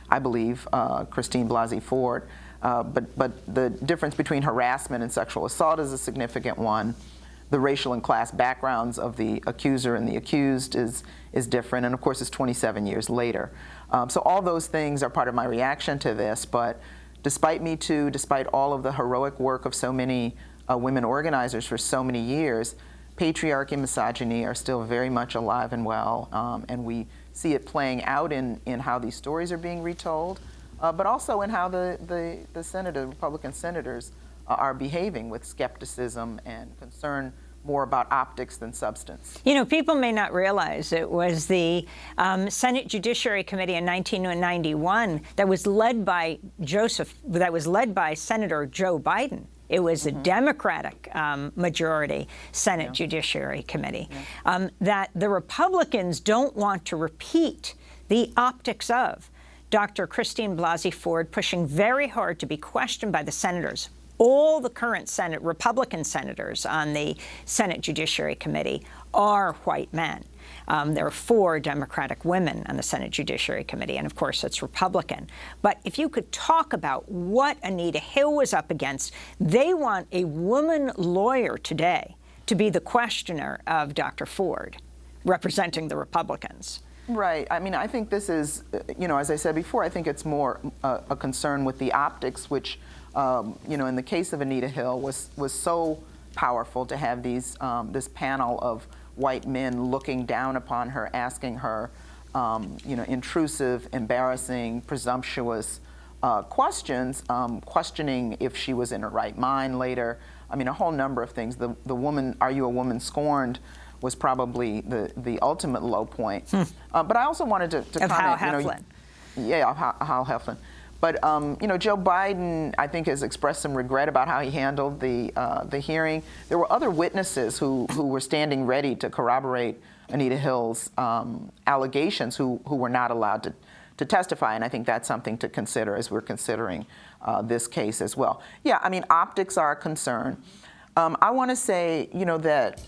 I believe Christine Blasey Ford. But the difference between harassment and sexual assault is a significant one. The racial and class backgrounds of the accuser and the accused is different, and of course it's 27 years later. So all those things are part of my reaction to this, but despite Me Too, despite all of the heroic work of so many women organizers for so many years, patriarchy and misogyny are still very much alive and well, and we see it playing out in how these stories are being retold, but also in how the Republican senators are behaving with skepticism and concern more about optics than substance. You know, people may not realize it was the Senate Judiciary Committee in 1991 that was led by Senator Joe Biden. It was a Democratic majority Senate Judiciary Committee. That the Republicans don't want to repeat the optics of Dr. Christine Blasey Ford pushing very hard to be questioned by the senators. All the current Republican senators on the Senate Judiciary Committee are white men. There are 4 Democratic women on the Senate Judiciary Committee, and of course it's Republican. But if you could talk about what Anita Hill was up against, they want a woman lawyer today to be the questioner of Dr. Ford, representing the Republicans. Right. I mean, I think this is, as I said before, I think it's more a concern with the optics, which, in the case of Anita Hill, was so powerful to have this panel of white men looking down upon her, asking her, intrusive, embarrassing, presumptuous questions, questioning if she was in her right mind later. I mean, a whole number of things. The woman, "Are you a woman scorned?" was probably the ultimate low point. But I also wanted to comment. Hal Heflin. Hal Heflin. But Joe Biden, I think, has expressed some regret about how he handled the hearing. There were other witnesses who were standing ready to corroborate Anita Hill's allegations who were not allowed to testify, and I think that's something to consider as we're considering this case as well. Yeah, I mean, optics are a concern. I want to say, that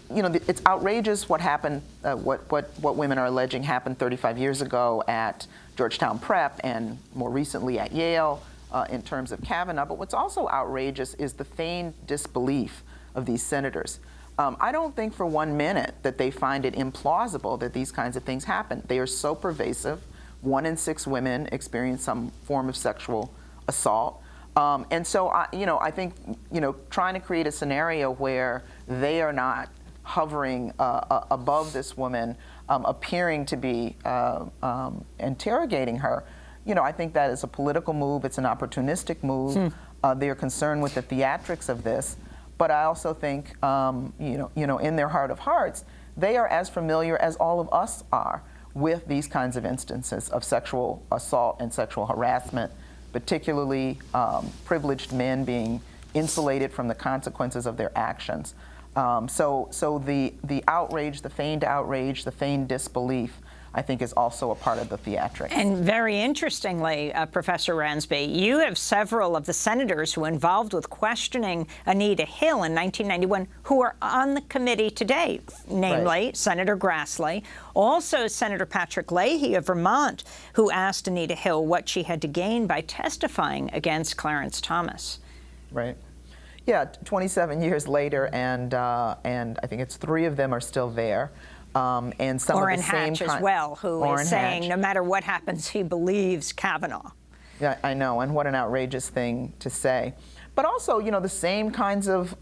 it's outrageous what happened, what women are alleging happened 35 years ago at Georgetown Prep and more recently at Yale in terms of Kavanaugh. But what's also outrageous is the feigned disbelief of these senators. I don't think for 1 minute that they find it implausible that these kinds of things happen. They are so pervasive. 1 in 6 women experience some form of sexual assault. And so, I think, trying to create a scenario where they are not hovering above this woman, appearing to be interrogating her, I think that is a political move. It's an opportunistic move. They're concerned with the theatrics of this. But I also think, in their heart of hearts, they are as familiar as all of us are with these kinds of instances of sexual assault and sexual harassment, particularly privileged men being insulated from the consequences of their actions. So the outrage, the feigned disbelief, I think is also a part of the theatrics. And very interestingly, Professor Ransby, you have several of the senators who were involved with questioning Anita Hill in 1991 who are on the committee today, namely Senator Grassley, also Senator Patrick Leahy of Vermont, who asked Anita Hill what she had to gain by testifying against Clarence Thomas. Right. Yeah, 27 years later, and I think it's 3 of them are still there. And some Orrin of the same Hatch as well, who is saying no matter what happens, he believes Kavanaugh. Yeah, I know, and what an outrageous thing to say. But also, the same kinds of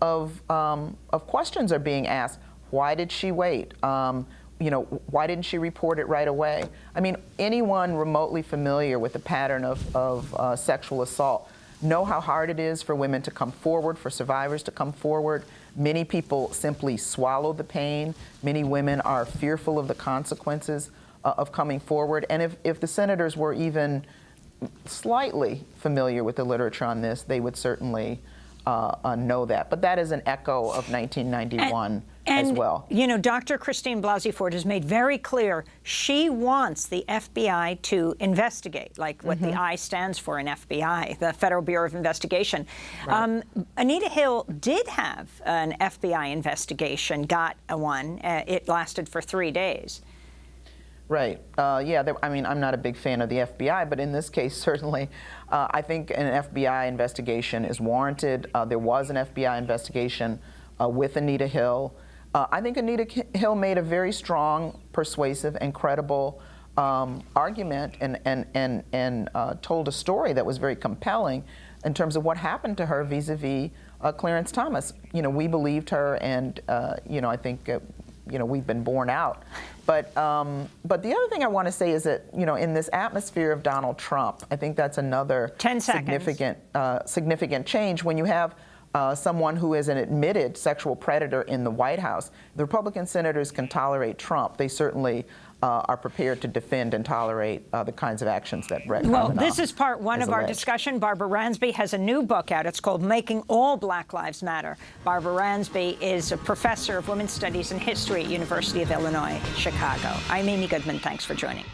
questions are being asked. Why did she wait? Why didn't she report it right away? I mean, anyone remotely familiar with the pattern of sexual assault know how hard it is for women to come forward, for survivors to come forward. Many people simply swallow the pain. Many women are fearful of the consequences of coming forward. And if the senators were even slightly familiar with the literature on this, they would certainly know that. But that is an echo of 1991 as well. Dr. Christine Blasey Ford has made very clear she wants the FBI to investigate, like what the I stands for in FBI, the Federal Bureau of Investigation. Right. Anita Hill did have an FBI investigation, got one. It lasted for 3 days. Right. I'm not a big fan of the FBI, but in this case, certainly, I think an FBI investigation is warranted. There was an FBI investigation with Anita Hill. I think Anita Hill made a very strong, persuasive, and credible argument and told a story that was very compelling in terms of what happened to her vis-a-vis Clarence Thomas. You know, we believed her, and you know, I think you know, we've been borne out. But the other thing I want to say is that, you know, in this atmosphere of Donald Trump, I think that's another significant change when you have someone who is an admitted sexual predator in the White House. The Republican senators can tolerate Trump. They certainly are prepared to defend and tolerate the kinds of actions that Brett Kavanaugh Well, this is part one of our discussion. Barbara Ransby has a new book out. It's called Making All Black Lives Matter. Barbara Ransby is a professor of women's studies and history at University of Illinois, Chicago. I'm Amy Goodman. Thanks for joining.